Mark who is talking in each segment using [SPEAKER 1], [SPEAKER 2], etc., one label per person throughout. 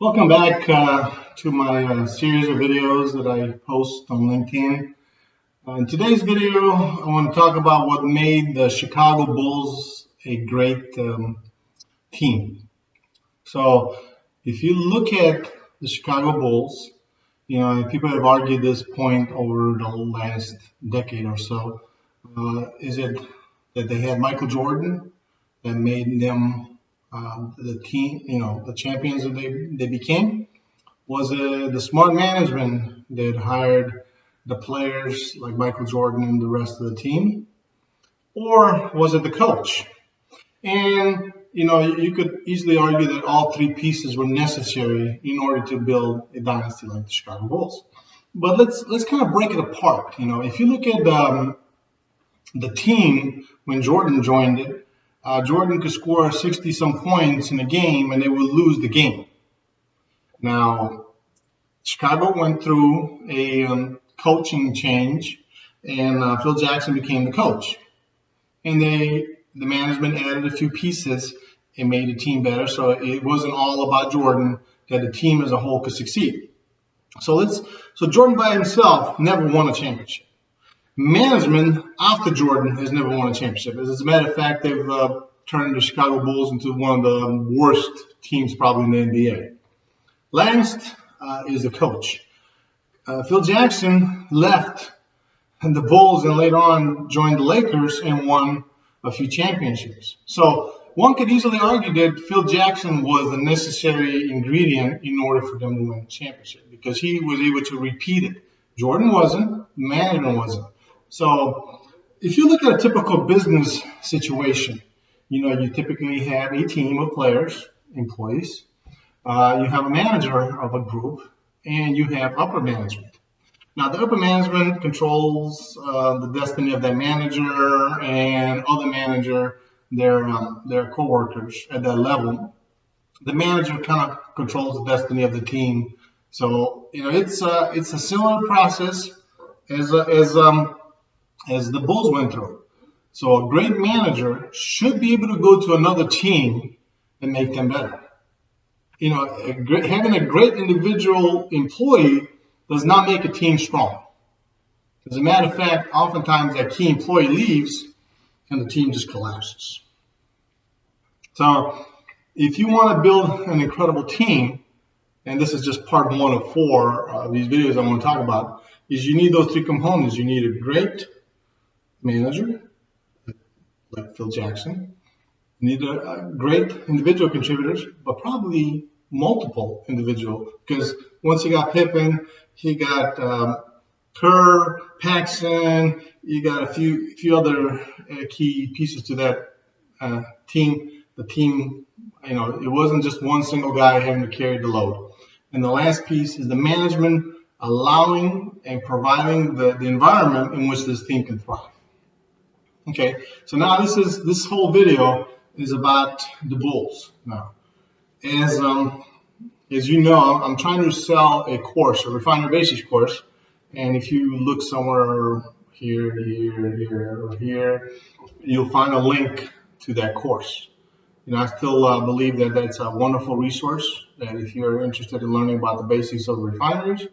[SPEAKER 1] Welcome back to my series of videos that I post on LinkedIn. In today's video, I want to talk about what made the Chicago Bulls a great team. So, if you look at the Chicago Bulls, people have argued this point over the last decade or so. Is it that they had Michael Jordan that made them the team, the champions that they became? Was it the smart management that hired the players like Michael Jordan and the rest of the team? Or was it the coach? And, you could easily argue that all three pieces were necessary in order to build a dynasty like the Chicago Bulls. But let's kind of break it apart. If you look at the team when Jordan joined it, Jordan could score 60-some points in a game and they would lose the game. Now, Chicago went through a coaching change, and Phil Jackson became the coach. And the management added a few pieces and made the team better, so it wasn't all about Jordan, that the team as a whole could succeed. So Jordan by himself never won a championship. Management after Jordan has never won a championship. As a matter of fact, they've turned the Chicago Bulls into one of the worst teams probably in the NBA. Last is the coach. Phil Jackson left the Bulls and later on joined the Lakers and won a few championships. So one could easily argue that Phil Jackson was the necessary ingredient in order for them to win the championship because he was able to repeat it. Jordan wasn't, management wasn't. So if you look at a typical business situation, you typically have a team of players, employees. You have a manager of a group, and you have upper management. Now, the upper management controls the destiny of that manager and other manager, their co-workers at that level. The manager kind of controls the destiny of the team. So, it's a similar process as the Bulls went through. So a great manager should be able to go to another team and make them better. Having a great individual employee does not make a team strong. As a matter of fact, oftentimes that key employee leaves and the team just collapses. So if you want to build an incredible team, and this is just part 1 of 4 of these videos I want to talk about, is you need those 3 components. You need a great manager, like Phil Jackson. You need a great individual contributors, but probably multiple individual, because once you got Pippen, you got Kerr, Paxson, you got a few other key pieces to that team. The team, it wasn't just one single guy having to carry the load. And the last piece is the management allowing and providing the environment in which this team can thrive. Okay, so now this whole video is about the Bulls. Now, as you know, I'm trying to sell a course, a Refinery Basics course, and if you look somewhere here, or here, you'll find a link to that course. I still believe that that's a wonderful resource, that if you're interested in learning about the basics of refineries, you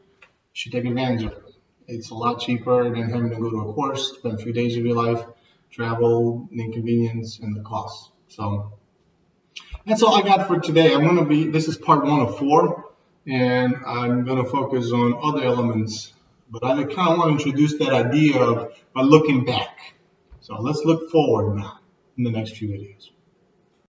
[SPEAKER 1] should take advantage of it. It's a lot cheaper than having to go to a course, spend a few days of your life, travel, the inconvenience, and the cost. So that's all I got for today. This is part 1 of 4, and I'm going to focus on other elements. But I kind of want to introduce that idea of looking back. So let's look forward now in the next few videos.